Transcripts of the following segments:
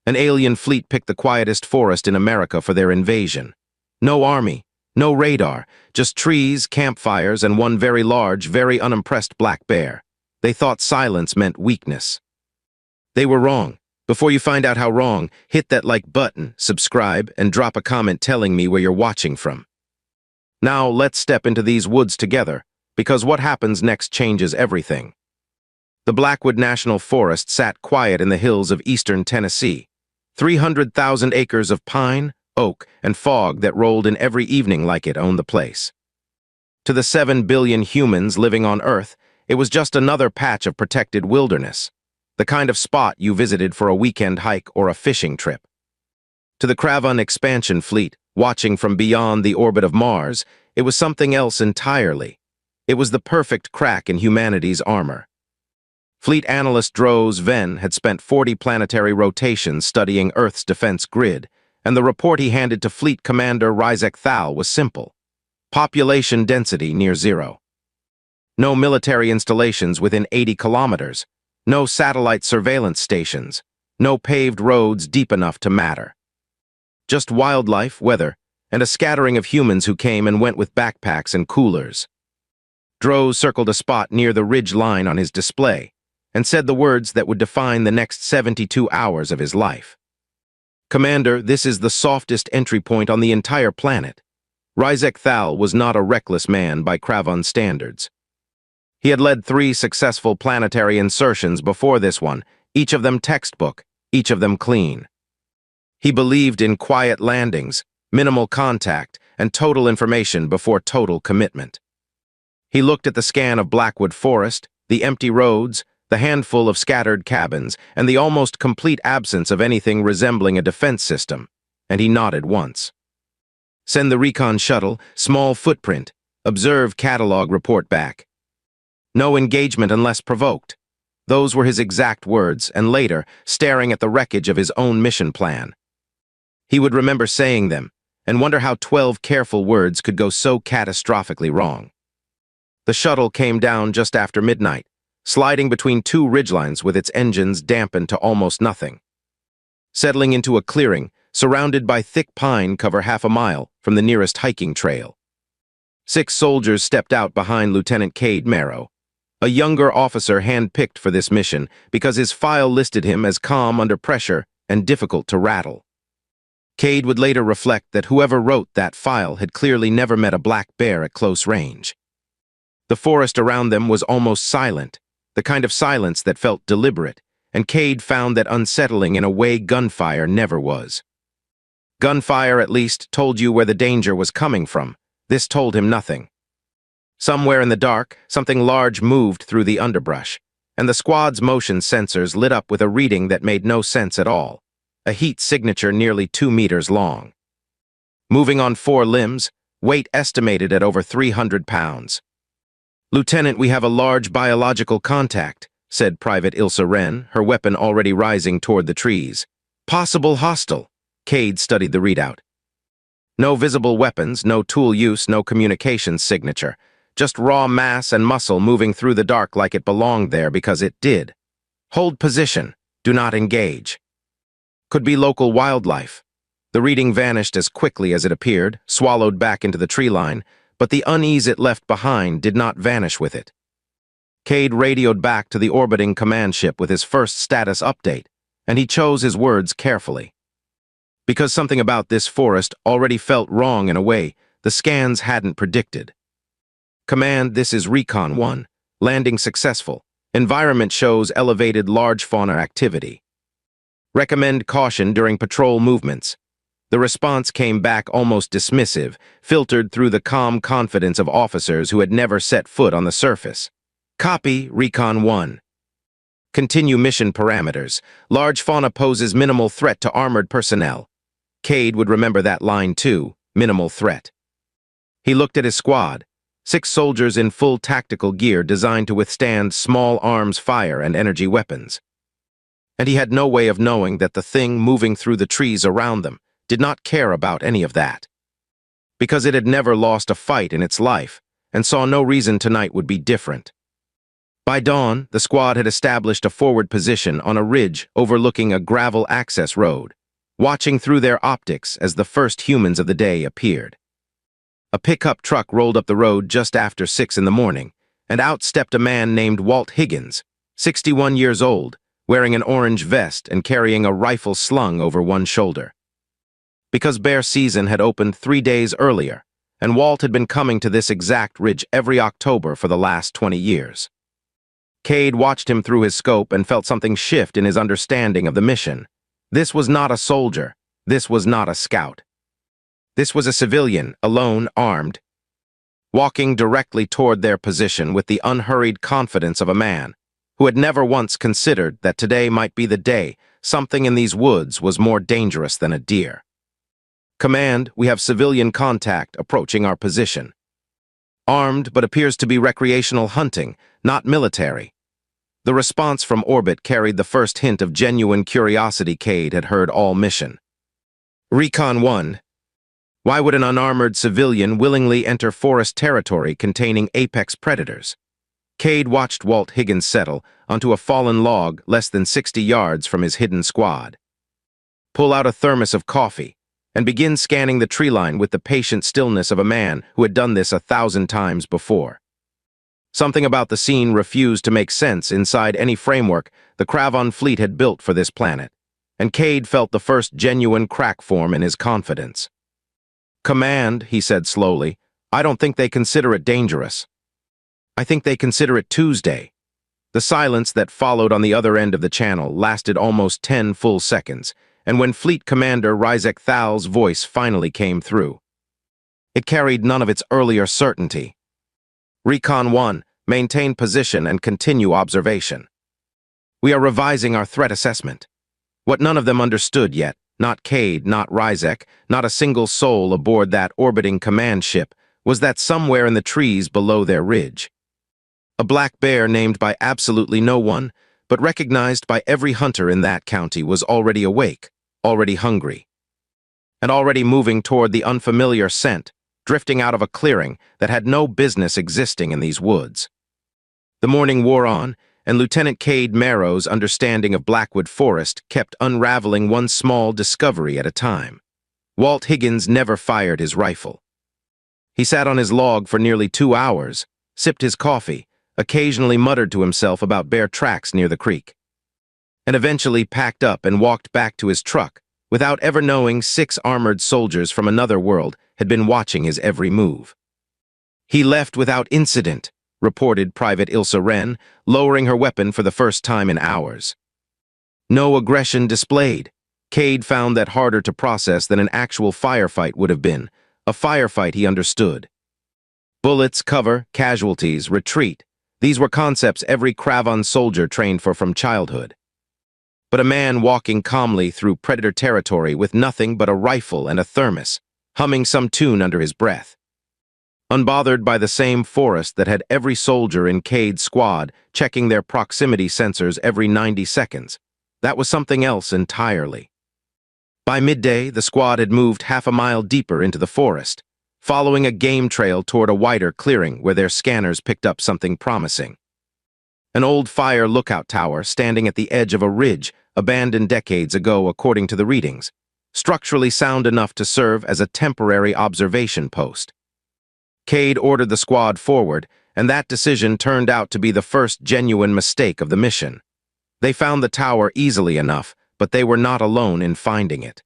An alien fleet picked the quietest forest in America for their invasion. No army, no radar, just trees, campfires, and one very large, very unimpressed black bear. They thought silence meant weakness. They were wrong. Before you find out how wrong, hit that like button, subscribe, and drop a comment telling me where you're watching from. Now let's step into these woods together, because what happens next changes everything. The Blackwood National Forest sat quiet in the hills of eastern Tennessee. 300,000 acres of pine, oak, and fog that rolled in every evening like it owned the place. To the 7 billion humans living on Earth, it was just another patch of protected wilderness, the kind of spot you visited for a weekend hike or a fishing trip. To the Cravan expansion fleet, watching from beyond the orbit of Mars, it was something else entirely. It was the perfect crack in humanity's armor. Fleet analyst Dros Venn had spent 40 planetary rotations studying Earth's defense grid, and the report he handed to Fleet Commander Rizek Thal was simple. Population density near zero. No military installations within 80 kilometers. No satellite surveillance stations. No paved roads deep enough to matter. Just wildlife, weather, and a scattering of humans who came and went with backpacks and coolers. Dros circled a spot near the ridge line on his display, and said the words that would define the next 72 hours of his life. Commander, this is the softest entry point on the entire planet. Rizek Thal was not a reckless man by Cravan standards. He had led 3 successful planetary insertions before this one, each of them textbook, each of them clean. He believed in quiet landings, minimal contact, and total information before total commitment. He looked at the scan of Blackwood Forest, the empty roads, the handful of scattered cabins, and the almost complete absence of anything resembling a defense system, and he nodded once. Send the recon shuttle, small footprint, observe catalog report back. No engagement unless provoked. Those were his exact words, and later, staring at the wreckage of his own mission plan. He would remember saying them, and wonder how 12 careful words could go so catastrophically wrong. The shuttle came down just after midnight, sliding between 2 ridgelines with its engines dampened to almost nothing. Settling into a clearing, surrounded by thick pine cover half a mile from the nearest hiking trail. 6 soldiers stepped out behind Lieutenant Cade Marrow, a younger officer hand-picked for this mission because his file listed him as calm under pressure and difficult to rattle. Cade would later reflect that whoever wrote that file had clearly never met a black bear at close range. The forest around them was almost silent, the kind of silence that felt deliberate, and Cade found that unsettling in a way gunfire never was. Gunfire, at least, told you where the danger was coming from. This told him nothing. Somewhere in the dark, something large moved through the underbrush, and the squad's motion sensors lit up with a reading that made no sense at all, a heat signature nearly 2 meters long. Moving on 4 limbs, weight estimated at over 300 pounds. Lieutenant, we have a large biological contact, said Private Ilsa Wren, her weapon already rising toward the trees. Possible hostile. Cade studied the readout. No visible weapons, no tool use, no communications signature. Just raw mass and muscle moving through the dark like it belonged there because it did. Hold position. Do not engage. Could be local wildlife. The reading vanished as quickly as it appeared, swallowed back into the tree line, but the unease it left behind did not vanish with it. Cade radioed back to the orbiting command ship with his first status update, and he chose his words carefully. Because something about this forest already felt wrong in a way the scans hadn't predicted. Command, this is Recon 1. Landing successful. Environment shows elevated large fauna activity. Recommend caution during patrol movements. The response came back almost dismissive, filtered through the calm confidence of officers who had never set foot on the surface. Copy, Recon 1. Continue mission parameters. Large fauna poses minimal threat to armored personnel. Cade would remember that line too, minimal threat. He looked at his squad, 6 soldiers in full tactical gear designed to withstand small arms fire and energy weapons. And he had no way of knowing that the thing moving through the trees around them did not care about any of that. Because it had never lost a fight in its life, and saw no reason tonight would be different. By dawn, the squad had established a forward position on a ridge overlooking a gravel access road, watching through their optics as the first humans of the day appeared. A pickup truck rolled up the road just after 6 in the morning, and out stepped a man named Walt Higgins, 61 years old, wearing an orange vest and carrying a rifle slung over one shoulder. Because bear season had opened 3 days earlier, and Walt had been coming to this exact ridge every October for the last 20 years. Cade watched him through his scope and felt something shift in his understanding of the mission. This was not a soldier. This was not a scout. This was a civilian, alone, armed, walking directly toward their position with the unhurried confidence of a man who had never once considered that today might be the day something in these woods was more dangerous than a deer. Command, we have civilian contact approaching our position. Armed, but appears to be recreational hunting, not military. The response from orbit carried the first hint of genuine curiosity Cade had heard all mission. Recon 1. Why would an unarmored civilian willingly enter forest territory containing apex predators? Cade watched Walt Higgins settle onto a fallen log less than 60 yards from his hidden squad. Pull out a thermos of coffee and begin scanning the tree line with the patient stillness of a man who had done this 1,000 times before. Something about the scene refused to make sense inside any framework the Kravon fleet had built for this planet, and Cade felt the first genuine crack form in his confidence. Command, he said slowly, I don't think they consider it dangerous. I think they consider it Tuesday. The silence that followed on the other end of the channel lasted almost 10 full seconds, and when Fleet Commander Rizek Thal's voice finally came through, it carried none of its earlier certainty. Recon 1, maintain position and continue observation. We are revising our threat assessment. What none of them understood yet, not Cade, not Rizek, not a single soul aboard that orbiting command ship, was that somewhere in the trees below their ridge, a black bear named by absolutely no one, but recognized by every hunter in that county, was already awake, already hungry, and already moving toward the unfamiliar scent, drifting out of a clearing that had no business existing in these woods. The morning wore on, and Lieutenant Cade Marrow's understanding of Blackwood Forest kept unraveling one small discovery at a time. Walt Higgins never fired his rifle. He sat on his log for nearly 2 hours, sipped his coffee, occasionally muttered to himself about bear tracks near the creek, and eventually packed up and walked back to his truck without ever knowing 6 armored soldiers from another world had been watching his every move. He left without incident, reported Private Ilsa Wren, lowering her weapon for the first time in hours. No aggression displayed. Cade found that harder to process than an actual firefight would have been, a firefight he understood. Bullets, cover, casualties, retreat. These were concepts every Kravon soldier trained for from childhood. But a man walking calmly through predator territory with nothing but a rifle and a thermos, humming some tune under his breath. Unbothered by the same forest that had every soldier in Cade's squad checking their proximity sensors every 90 seconds. That was something else entirely. By midday, the squad had moved half a mile deeper into the forest, following a game trail toward a wider clearing where their scanners picked up something promising. An old fire lookout tower standing at the edge of a ridge abandoned decades ago according to the readings, structurally sound enough to serve as a temporary observation post. Cade ordered the squad forward, and that decision turned out to be the first genuine mistake of the mission. They found the tower easily enough, but they were not alone in finding it.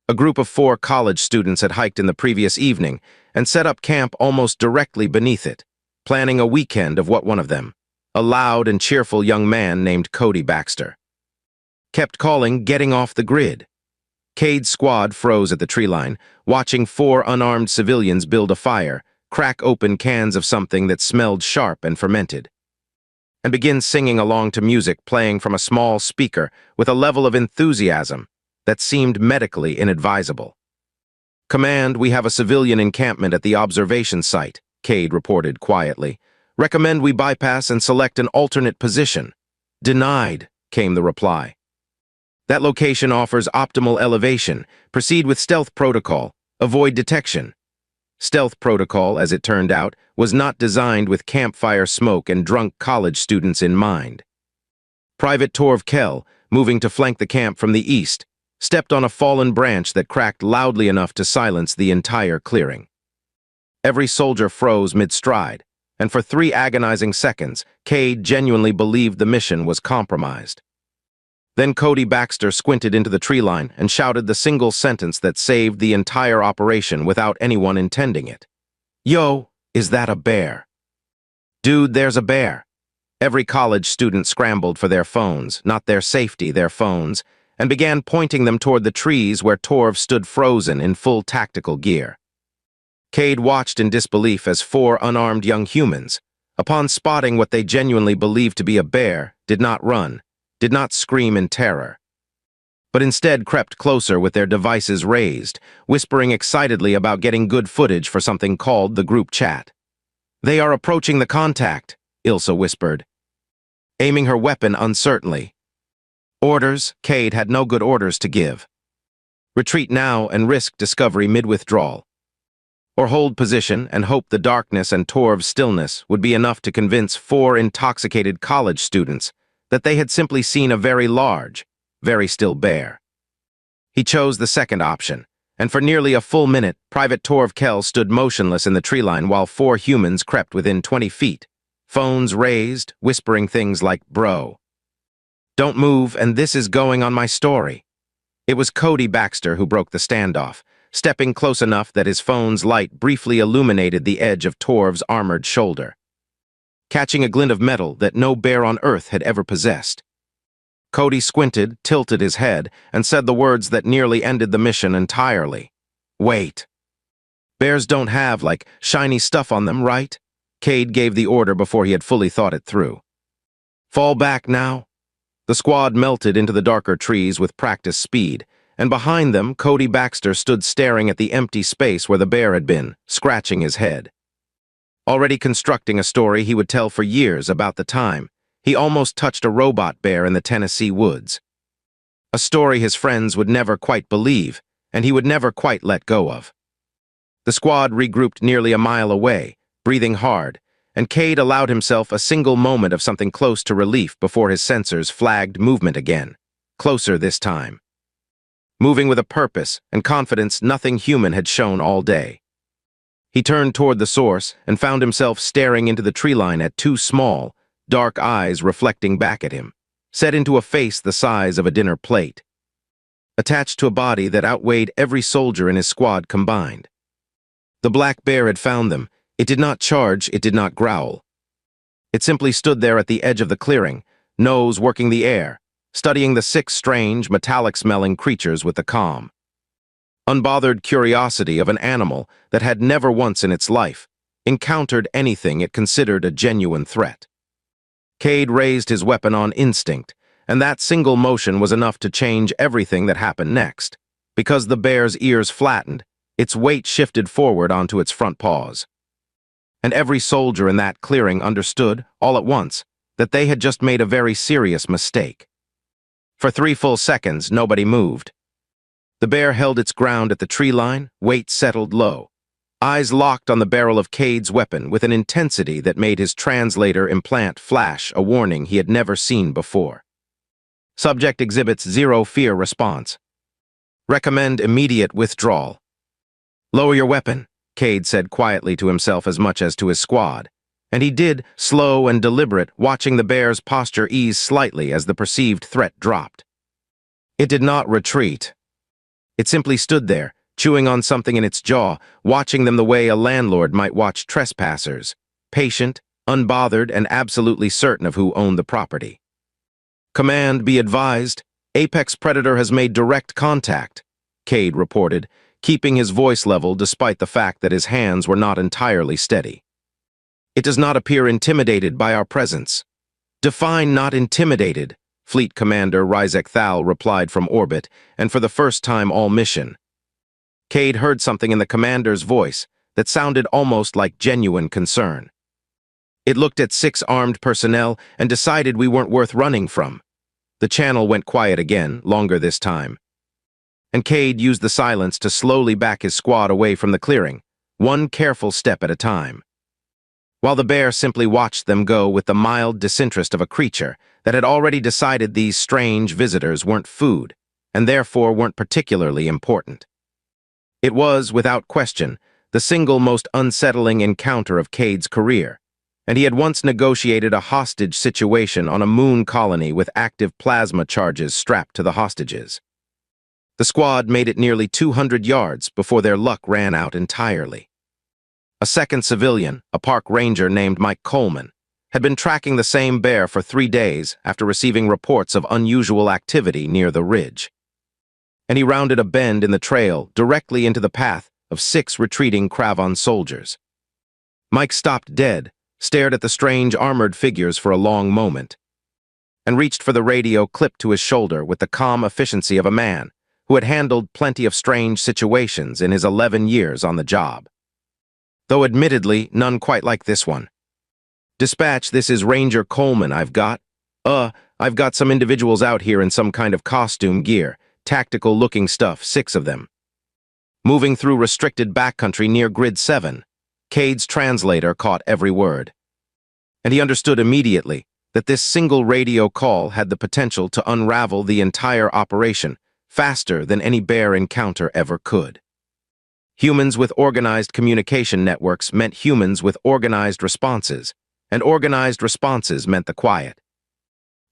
A group of 4 college students had hiked in the previous evening and set up camp almost directly beneath it, planning a weekend of what one of them, a loud and cheerful young man named Cody Baxter, kept calling getting off the grid. Cade's squad froze at the tree line, watching 4 unarmed civilians build a fire, crack open cans of something that smelled sharp and fermented, and begin singing along to music playing from a small speaker with a level of enthusiasm that seemed medically inadvisable. Command, we have a civilian encampment at the observation site, Cade reported quietly. Recommend we bypass and select an alternate position. Denied, came the reply. That location offers optimal elevation. Proceed with stealth protocol. Avoid detection. Stealth protocol, as it turned out, was not designed with campfire smoke and drunk college students in mind. Private Torv Kell, moving to flank the camp from the east, stepped on a fallen branch that cracked loudly enough to silence the entire clearing. Every soldier froze mid-stride, and for 3 agonizing seconds, Cade genuinely believed the mission was compromised. Then Cody Baxter squinted into the tree line and shouted the single sentence that saved the entire operation without anyone intending it. "Yo, is that a bear?" "Dude, there's a bear." Every college student scrambled for their phones, not their safety, their phones, and began pointing them toward the trees where Torv stood frozen in full tactical gear. Cade watched in disbelief as 4 unarmed young humans, upon spotting what they genuinely believed to be a bear, did not run, did not scream in terror, but instead crept closer with their devices raised, whispering excitedly about getting good footage for something called the group chat. "They are approaching the contact," Ilsa whispered, aiming her weapon uncertainly. Orders. Cade had no good orders to give. Retreat now and risk discovery mid-withdrawal. Or hold position and hope the darkness and Torv's stillness would be enough to convince 4 intoxicated college students that they had simply seen a very large, very still bear. He chose the second option, and for nearly a full minute, Private Torv Kell stood motionless in the tree line while 4 humans crept within 20 feet, phones raised, whispering things like, "Bro, don't move, and this is going on my story." It was Cody Baxter who broke the standoff, stepping close enough that his phone's light briefly illuminated the edge of Torv's armored shoulder, catching a glint of metal that no bear on Earth had ever possessed. Cody squinted, tilted his head, and said the words that nearly ended the mission entirely. "Wait. Bears don't have, like, shiny stuff on them, right?" Cade gave the order before he had fully thought it through. "Fall back now." The squad melted into the darker trees with practiced speed, and behind them, Cody Baxter stood staring at the empty space where the bear had been, scratching his head. Already constructing a story he would tell for years about the time he almost touched a robot bear in the Tennessee woods. A story his friends would never quite believe, and he would never quite let go of. The squad regrouped nearly a mile away, breathing hard, and Cade allowed himself a single moment of something close to relief before his sensors flagged movement again, closer this time. Moving with a purpose and confidence nothing human had shown all day. He turned toward the source and found himself staring into the tree line at 2 small, dark eyes reflecting back at him, set into a face the size of a dinner plate, attached to a body that outweighed every soldier in his squad combined. The black bear had found them. It did not charge, it did not growl. It simply stood there at the edge of the clearing, nose working the air, studying the 6 strange, metallic-smelling creatures with the calm, unbothered curiosity of an animal that had never once in its life encountered anything it considered a genuine threat. Cade raised his weapon on instinct, and that single motion was enough to change everything that happened next. Because the bear's ears flattened, its weight shifted forward onto its front paws. And every soldier in that clearing understood, all at once, that they had just made a very serious mistake. For 3 full seconds, nobody moved. The bear held its ground at the tree line, weight settled low, eyes locked on the barrel of Cade's weapon with an intensity that made his translator implant flash a warning he had never seen before. Subject exhibits 0 fear response. Recommend immediate withdrawal. "Lower your weapon," Cade said quietly to himself as much as to his squad, and he did, slow and deliberate, watching the bear's posture ease slightly as the perceived threat dropped. It did not retreat. It simply stood there, chewing on something in its jaw, watching them the way a landlord might watch trespassers, patient, unbothered, and absolutely certain of who owned the property. "Command, be advised, Apex Predator has made direct contact," Cade reported, keeping his voice level despite the fact that his hands were not entirely steady. "It does not appear intimidated by our presence." "Define not intimidated," Fleet Commander Rizek Thal replied from orbit, and for the first time all mission. Cade heard something in the commander's voice that sounded almost like genuine concern. "It looked at 6 armed personnel and decided we weren't worth running from." The channel went quiet again, longer this time. And Cade used the silence to slowly back his squad away from the clearing, one careful step at a time. While the bear simply watched them go with the mild disinterest of a creature that had already decided these strange visitors weren't food, and therefore weren't particularly important. It was, without question, the single most unsettling encounter of Cade's career, and he had once negotiated a hostage situation on a moon colony with active plasma charges strapped to the hostages. The squad made it nearly 200 yards before their luck ran out entirely. A second civilian, a park ranger named Mike Coleman, had been tracking the same bear for 3 days after receiving reports of unusual activity near the ridge. And he rounded a bend in the trail directly into the path of 6 retreating Kravan soldiers. Mike stopped dead, stared at the strange armored figures for a long moment, and reached for the radio clipped to his shoulder with the calm efficiency of a man who had handled plenty of strange situations in his 11 years on the job. Though admittedly, none quite like this one. "Dispatch, this is Ranger Coleman. I've got some individuals out here in some kind of costume gear, tactical-looking stuff, 6 of them. Moving through restricted backcountry near Grid 7. Cade's translator caught every word. And he understood immediately that this single radio call had the potential to unravel the entire operation faster than any bear encounter ever could. Humans with organized communication networks meant humans with organized responses, and organized responses meant the quiet.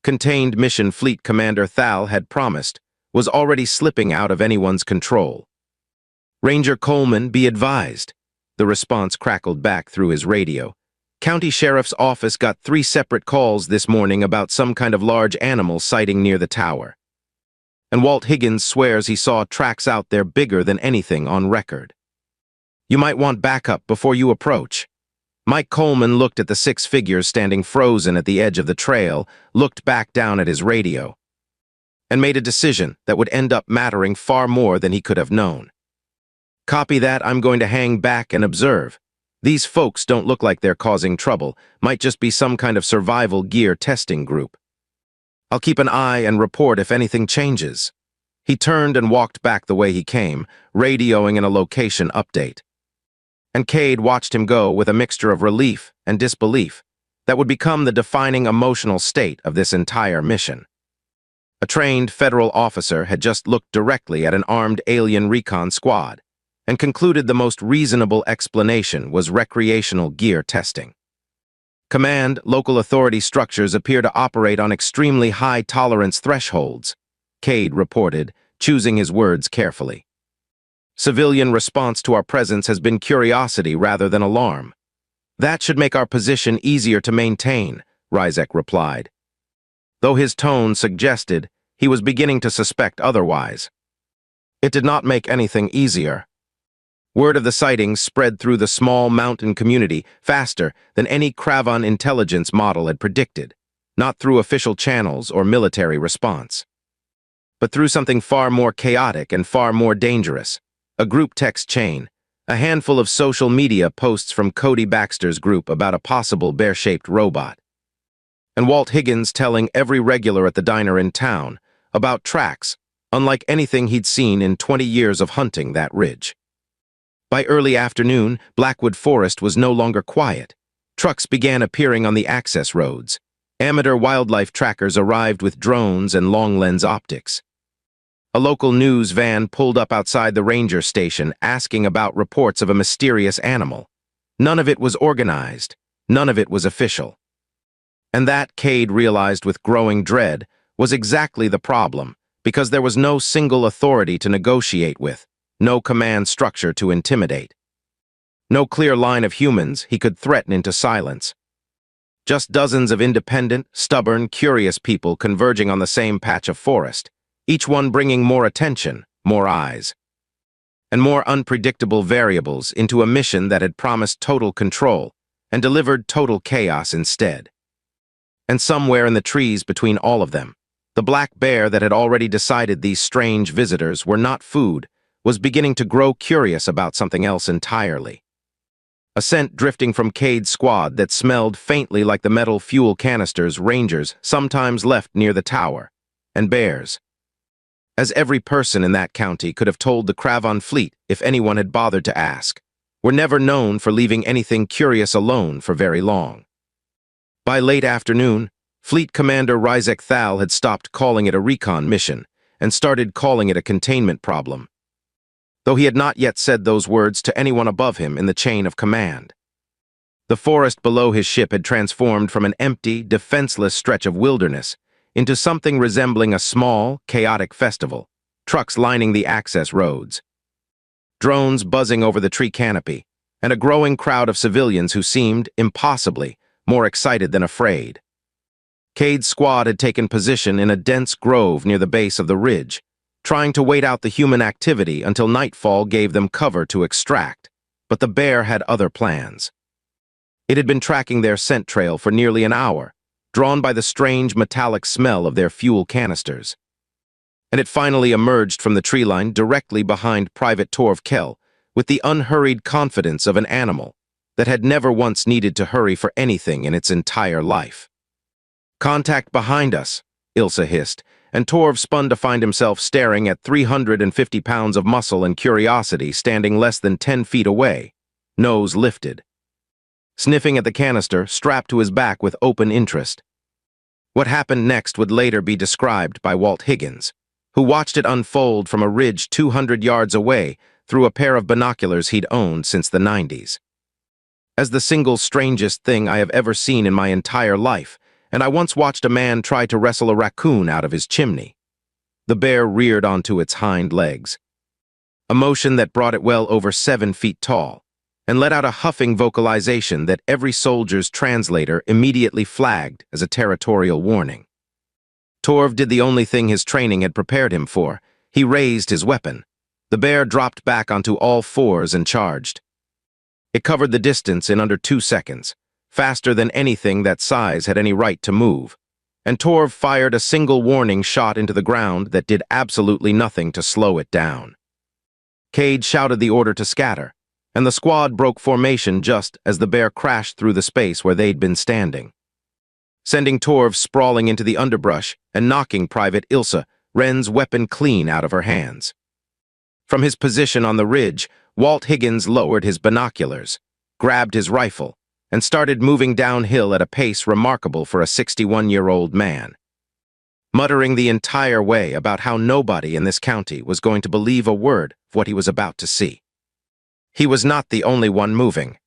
Contained mission Fleet Commander Thal had promised was already slipping out of anyone's control. "Ranger Coleman, be advised," the response crackled back through his radio. "County Sheriff's Office got 3 separate calls this morning about some kind of large animal sighting near the tower. And Walt Higgins swears he saw tracks out there bigger than anything on record. You might want backup before you approach." Mike Coleman looked at the 6 figures standing frozen at the edge of the trail, looked back down at his radio, and made a decision that would end up mattering far more than he could have known. "Copy that. I'm going to hang back and observe. These folks don't look like they're causing trouble, might just be some kind of survival gear testing group. I'll keep an eye and report if anything changes." He turned and walked back the way he came, radioing in a location update. And Cade watched him go with a mixture of relief and disbelief that would become the defining emotional state of this entire mission. A trained federal officer had just looked directly at an armed alien recon squad and concluded the most reasonable explanation was recreational gear testing. "Command, local authority structures appear to operate on extremely high tolerance thresholds," Cade reported, choosing his words carefully. "Civilian response to our presence has been curiosity rather than alarm. That should make our position easier to maintain," Rizek replied, though his tone suggested he was beginning to suspect otherwise. It did not make anything easier. Word of the sightings spread through the small mountain community faster than any Kravan intelligence model had predicted, not through official channels or military response, but through something far more chaotic and far more dangerous, a group text chain, a handful of social media posts from Cody Baxter's group about a possible bear-shaped robot, and Walt Higgins telling every regular at the diner in town about tracks unlike anything he'd seen in 20 years of hunting that ridge. By early afternoon, Blackwood Forest was no longer quiet. Trucks began appearing on the access roads. Amateur wildlife trackers arrived with drones and long-lens optics. A local news van pulled up outside the ranger station asking about reports of a mysterious animal. None of it was organized. None of it was official. And that, Cade realized with growing dread, was exactly the problem, because there was no single authority to negotiate with, no command structure to intimidate. No clear line of humans he could threaten into silence. Just dozens of independent, stubborn, curious people converging on the same patch of forest, each one bringing more attention, more eyes, and more unpredictable variables into a mission that had promised total control and delivered total chaos instead. And somewhere in the trees between all of them, the black bear that had already decided these strange visitors were not food was beginning to grow curious about something else entirely. A scent drifting from Cade's squad that smelled faintly like the metal fuel canisters rangers sometimes left near the tower, and bears. As every person in that county could have told the Kravan fleet if anyone had bothered to ask. were never known for leaving anything curious alone for very long. By late afternoon, Fleet Commander Rizek Thal had stopped calling it a recon mission and started calling it a containment problem, though he had not yet said those words to anyone above him in the chain of command. The forest below his ship had transformed from an empty, defenseless stretch of wilderness into something resembling a small, chaotic festival, trucks lining the access roads, drones buzzing over the tree canopy, and a growing crowd of civilians who seemed, impossibly, more excited than afraid. Cade's squad had taken position in a dense grove near the base of the ridge, trying to wait out the human activity until nightfall gave them cover to extract, but the bear had other plans. It had been tracking their scent trail for nearly an hour, drawn by the strange metallic smell of their fuel canisters. And it finally emerged from the tree line directly behind Private Torv Kell, with the unhurried confidence of an animal that had never once needed to hurry for anything in its entire life. "Contact behind us," Ilsa hissed, and Torv spun to find himself staring at 350 pounds of muscle and curiosity standing less than 10 feet away, nose lifted, sniffing at the canister strapped to his back with open interest. What happened next would later be described by Walt Higgins, who watched it unfold from a ridge 200 yards away through a pair of binoculars he'd owned since the 90s. "As the single strangest thing I have ever seen in my entire life, and I once watched a man try to wrestle a raccoon out of his chimney." The bear reared onto its hind legs, a motion that brought it well over 7 feet tall, and let out a huffing vocalization that every soldier's translator immediately flagged as a territorial warning. Torv did the only thing his training had prepared him for. He raised his weapon. The bear dropped back onto all fours and charged. It covered the distance in under 2 seconds, faster than anything that size had any right to move, and Torv fired a single warning shot into the ground that did absolutely nothing to slow it down. Cade shouted the order to scatter, and the squad broke formation just as the bear crashed through the space where they'd been standing, sending Torv sprawling into the underbrush and knocking Private Ilsa, Wren's weapon clean out of her hands. From his position on the ridge, Walt Higgins lowered his binoculars, grabbed his rifle, and started moving downhill at a pace remarkable for a 61-year-old man, muttering the entire way about how nobody in this county was going to believe a word of what he was about to see. He was not the only one moving.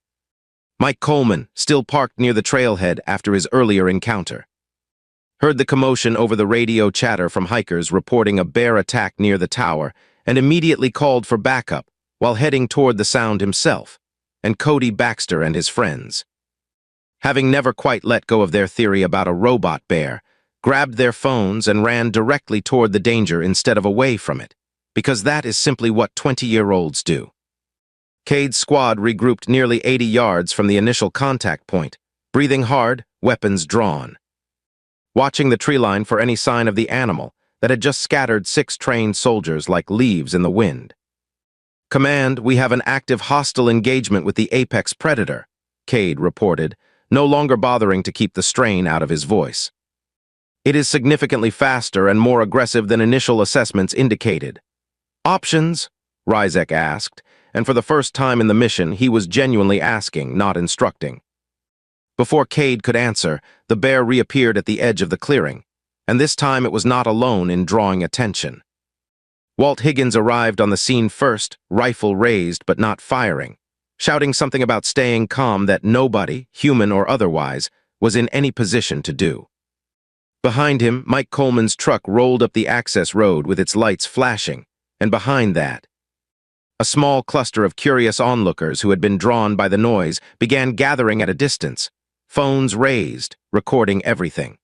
Mike Coleman, still parked near the trailhead after his earlier encounter, heard the commotion over the radio chatter from hikers reporting a bear attack near the tower and immediately called for backup while heading toward the sound himself, and Cody Baxter and his friends, having never quite let go of their theory about a robot bear, grabbed their phones and ran directly toward the danger instead of away from it, because that is simply what 20-year-olds do. Cade's squad regrouped nearly 80 yards from the initial contact point, breathing hard, weapons drawn, watching the tree line for any sign of the animal that had just scattered 6 trained soldiers like leaves in the wind. "Command, we have an active hostile engagement with the apex predator," Cade reported, no longer bothering to keep the strain out of his voice. "It is significantly faster and more aggressive than initial assessments indicated." "Options?" Rizek asked, and for the first time in the mission, he was genuinely asking, not instructing. Before Cade could answer, the bear reappeared at the edge of the clearing, and this time it was not alone in drawing attention. Walt Higgins arrived on the scene first, rifle raised but not firing, shouting something about staying calm that nobody, human or otherwise, was in any position to do. Behind him, Mike Coleman's truck rolled up the access road with its lights flashing, and behind that, a small cluster of curious onlookers who had been drawn by the noise began gathering at a distance, phones raised, recording everything.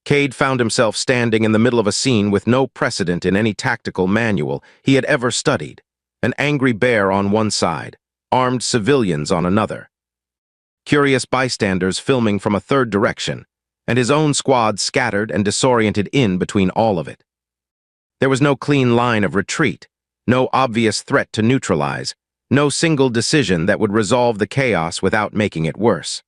Cade found himself standing in the middle of a scene with no precedent in any tactical manual he had ever studied, an angry bear on one side, armed civilians on another, curious bystanders filming from a third direction, and his own squad scattered and disoriented in between all of it. There was no clean line of retreat, no obvious threat to neutralize, no single decision that would resolve the chaos without making it worse.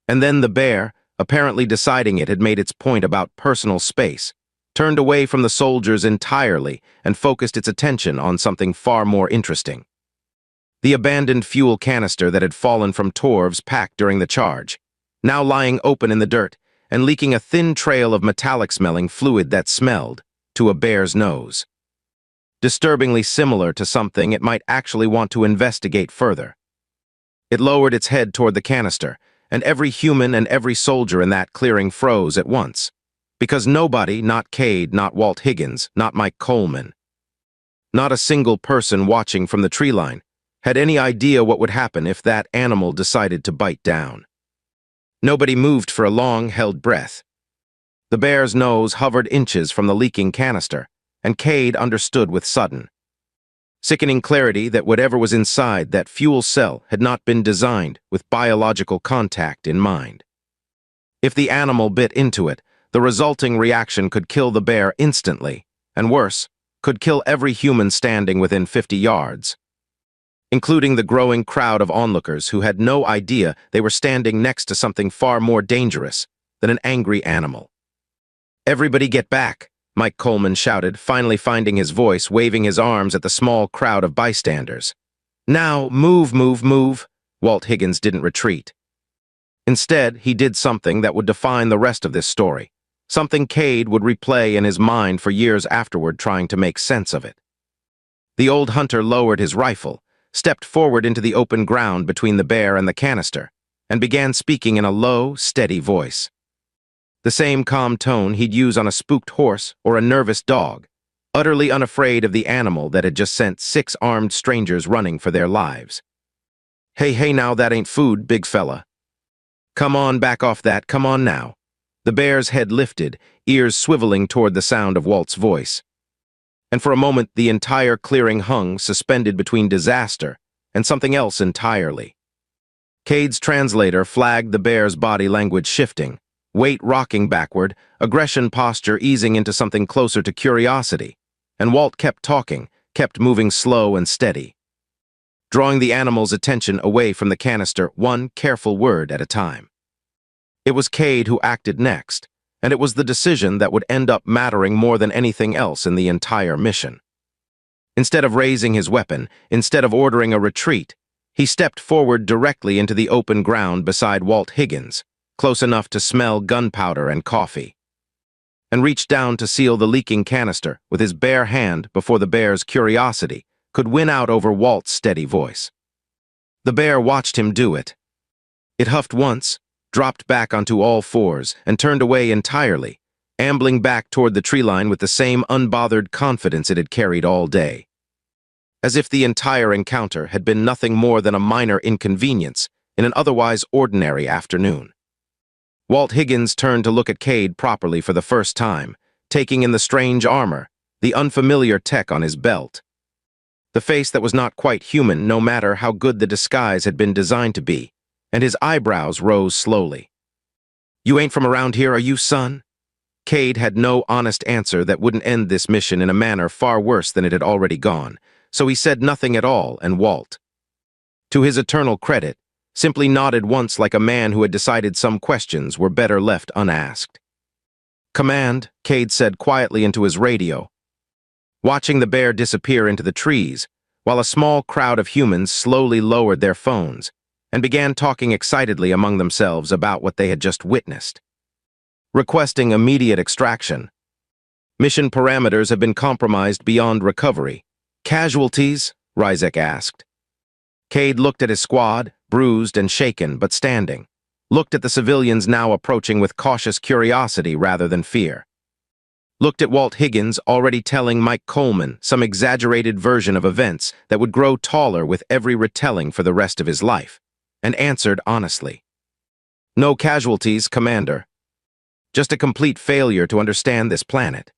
And then the bear, apparently deciding it had made its point about personal space, turned away from the soldiers entirely and focused its attention on something far more interesting. The abandoned fuel canister that had fallen from Torv's pack during the charge, now lying open in the dirt and leaking a thin trail of metallic-smelling fluid that smelled to a bear's nose. Disturbingly similar to something it might actually want to investigate further. It lowered its head toward the canister, and every human and every soldier in that clearing froze at once. Because nobody, not Cade, not Walt Higgins, not Mike Coleman, not a single person watching from the tree line, had any idea what would happen if that animal decided to bite down. Nobody moved for a long-held breath. The bear's nose hovered inches from the leaking canister, and Cade understood with sickening clarity that whatever was inside that fuel cell had not been designed with biological contact in mind. If the animal bit into it, the resulting reaction could kill the bear instantly, and worse, could kill every human standing within 50 yards, including the growing crowd of onlookers who had no idea they were standing next to something far more dangerous than an angry animal. "Everybody get back," Mike Coleman shouted, finally finding his voice, waving his arms at the small crowd of bystanders. "Now, move, move, move." Walt Higgins didn't retreat. Instead, he did something that would define the rest of this story, something Cade would replay in his mind for years afterward, trying to make sense of it. The old hunter lowered his rifle, stepped forward into the open ground between the bear and the canister, and began speaking in a low, steady voice. The same calm tone he'd use on a spooked horse or a nervous dog, utterly unafraid of the animal that had just sent 6 armed strangers running for their lives. Hey now, that ain't food, big fella. Come on, back off that, come on now." The bear's head lifted, ears swiveling toward the sound of Walt's voice. And for a moment, the entire clearing hung suspended between disaster and something else entirely. Cade's translator flagged the bear's body language shifting, weight rocking backward, aggression posture easing into something closer to curiosity, and Walt kept talking, kept moving slow and steady, drawing the animal's attention away from the canister one careful word at a time. It was Cade who acted next, and it was the decision that would end up mattering more than anything else in the entire mission. Instead of raising his weapon, instead of ordering a retreat, he stepped forward directly into the open ground beside Walt Higgins, close enough to smell gunpowder and coffee, and reached down to seal the leaking canister with his bare hand before the bear's curiosity could win out over Walt's steady voice. The bear watched him do it. It huffed once, dropped back onto all fours, and turned away entirely, ambling back toward the tree line with the same unbothered confidence it had carried all day. As if the entire encounter had been nothing more than a minor inconvenience in an otherwise ordinary afternoon. Walt Higgins turned to look at Cade properly for the first time, taking in the strange armor, the unfamiliar tech on his belt. The face that was not quite human, no matter how good the disguise had been designed to be, and his eyebrows rose slowly. "You ain't from around here, are you, son?" Cade had no honest answer that wouldn't end this mission in a manner far worse than it had already gone, so he said nothing at all, and Walt, to his eternal credit, simply nodded once like a man who had decided some questions were better left unasked. "Command," Cade said quietly into his radio, watching the bear disappear into the trees, while a small crowd of humans slowly lowered their phones and began talking excitedly among themselves about what they had just witnessed. "Requesting immediate extraction. Mission parameters have been compromised beyond recovery. Casualties?" Ryzek asked. Cade looked at his squad, bruised and shaken but standing, looked at the civilians now approaching with cautious curiosity rather than fear, looked at Walt Higgins already telling Mike Coleman some exaggerated version of events that would grow taller with every retelling for the rest of his life, and answered honestly. "No casualties, Commander. Just a complete failure to understand this planet."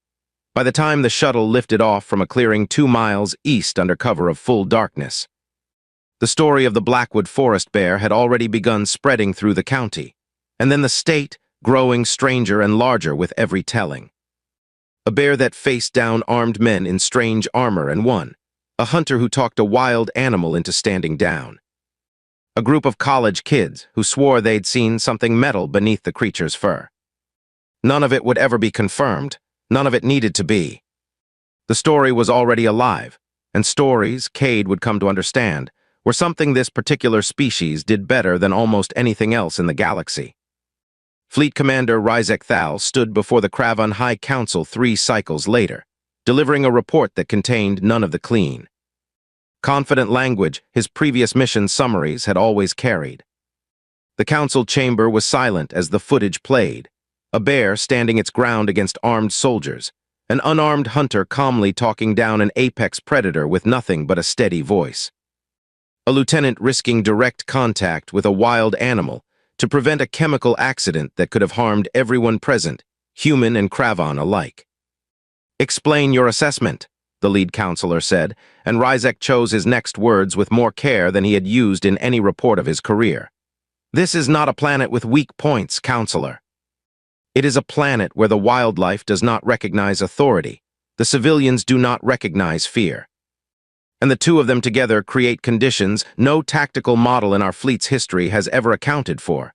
By the time the shuttle lifted off from a clearing 2 miles east under cover of full darkness, the story of the Blackwood Forest bear had already begun spreading through the county, and then the state growing stranger and larger with every telling. A bear that faced down armed men in strange armor and won, a hunter who talked a wild animal into standing down, a group of college kids who swore they'd seen something metal beneath the creature's fur. None of it would ever be confirmed, none of it needed to be. The story was already alive, and stories, Cade would come to understand, were something this particular species did better than almost anything else in the galaxy. Fleet Commander Rizek Thal stood before the Kravan High Council 3 cycles later, delivering a report that contained none of the clean, confident language his previous mission summaries had always carried. The council chamber was silent as the footage played, a bear standing its ground against armed soldiers, an unarmed hunter calmly talking down an apex predator with nothing but a steady voice, a lieutenant risking direct contact with a wild animal to prevent a chemical accident that could have harmed everyone present, human and Kravan alike. "Explain your assessment," the lead counselor said, and Rizek chose his next words with more care than he had used in any report of his career. "This is not a planet with weak points, counselor. It is a planet where the wildlife does not recognize authority, the civilians do not recognize fear. And the two of them together create conditions no tactical model in our fleet's history has ever accounted for."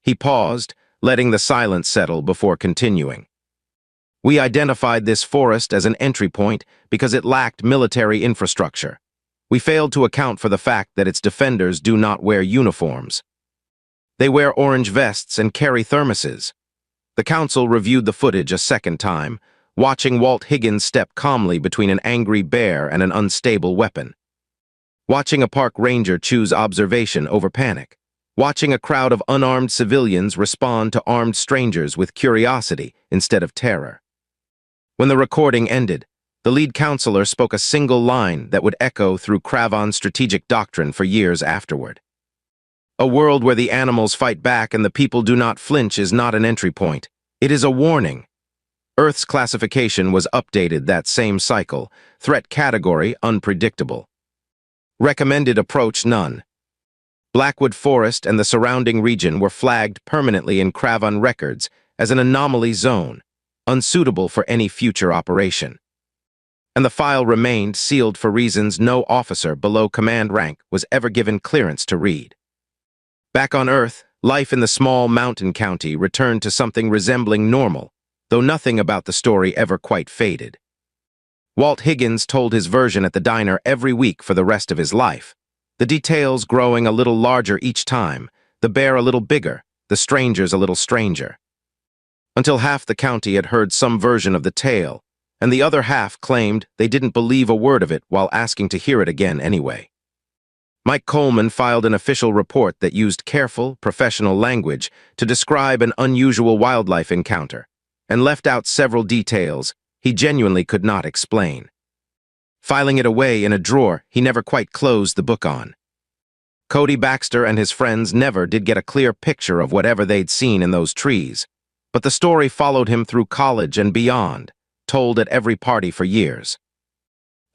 He paused, letting the silence settle before continuing. "We identified this forest as an entry point because it lacked military infrastructure. We failed to account for the fact that its defenders do not wear uniforms. They wear orange vests and carry thermoses." The council reviewed the footage a second time, watching Walt Higgins step calmly between an angry bear and an unstable weapon. Watching a park ranger choose observation over panic. Watching a crowd of unarmed civilians respond to armed strangers with curiosity instead of terror. When the recording ended, the lead counselor spoke a single line that would echo through Kravan's strategic doctrine for years afterward. "A world where the animals fight back and the people do not flinch is not an entry point. It is a warning." Earth's classification was updated that same cycle. Threat category, unpredictable. Recommended approach, none. Blackwood Forest and the surrounding region were flagged permanently in Kravan records as an anomaly zone, unsuitable for any future operation. And the file remained sealed for reasons no officer below command rank was ever given clearance to read. Back on Earth, life in the small mountain county returned to something resembling normal, though nothing about the story ever quite faded. Walt Higgins told his version at the diner every week for the rest of his life, the details growing a little larger each time, the bear a little bigger, the strangers a little stranger. Until half the county had heard some version of the tale, and the other half claimed they didn't believe a word of it while asking to hear it again anyway. Mike Coleman filed an official report that used careful, professional language to describe an unusual wildlife encounter, and left out several details he genuinely could not explain. Filing it away in a drawer he never quite closed the book on. Cody Baxter and his friends never did get a clear picture of whatever they'd seen in those trees, but the story followed him through college and beyond, told at every party for years.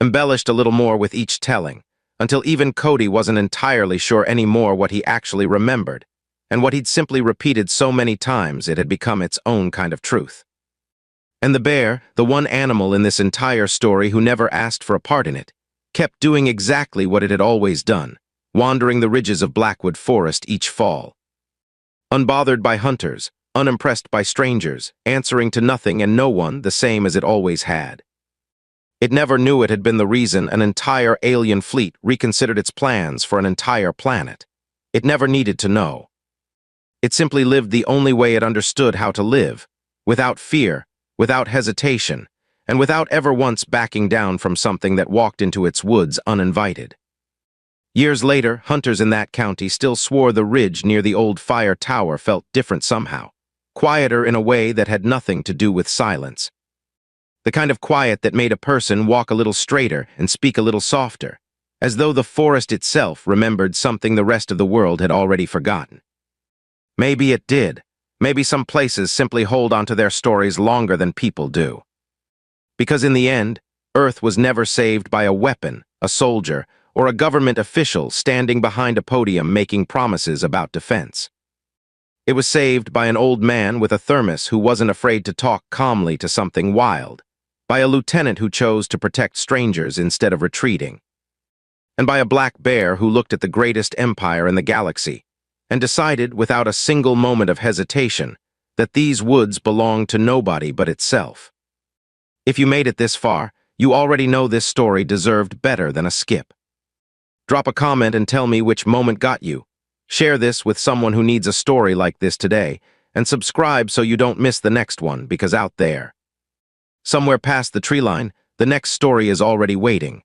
Embellished a little more with each telling, until even Cody wasn't entirely sure anymore what he actually remembered, and what he'd simply repeated so many times it had become its own kind of truth. And the bear, the one animal in this entire story who never asked for a part in it, kept doing exactly what it had always done, wandering the ridges of Blackwood Forest each fall. Unbothered by hunters, unimpressed by strangers, answering to nothing and no one the same as it always had. It never knew it had been the reason an entire alien fleet reconsidered its plans for an entire planet. It never needed to know. It simply lived the only way it understood how to live, without fear, without hesitation, and without ever once backing down from something that walked into its woods uninvited. Years later, hunters in that county still swore the ridge near the old fire tower felt different somehow, quieter in a way that had nothing to do with silence. The kind of quiet that made a person walk a little straighter and speak a little softer, as though the forest itself remembered something the rest of the world had already forgotten. Maybe it did. Maybe some places simply hold onto their stories longer than people do. Because in the end, Earth was never saved by a weapon, a soldier, or a government official standing behind a podium making promises about defense. It was saved by an old man with a thermos who wasn't afraid to talk calmly to something wild, by a lieutenant who chose to protect strangers instead of retreating, and by a black bear who looked at the greatest empire in the galaxy and decided without a single moment of hesitation that these woods belonged to nobody but itself. If you made it this far, you already know this story deserved better than a skip. Drop a comment and tell me which moment got you. Share this with someone who needs a story like this today, and subscribe so you don't miss the next one, because out there, somewhere past the tree line, the next story is already waiting.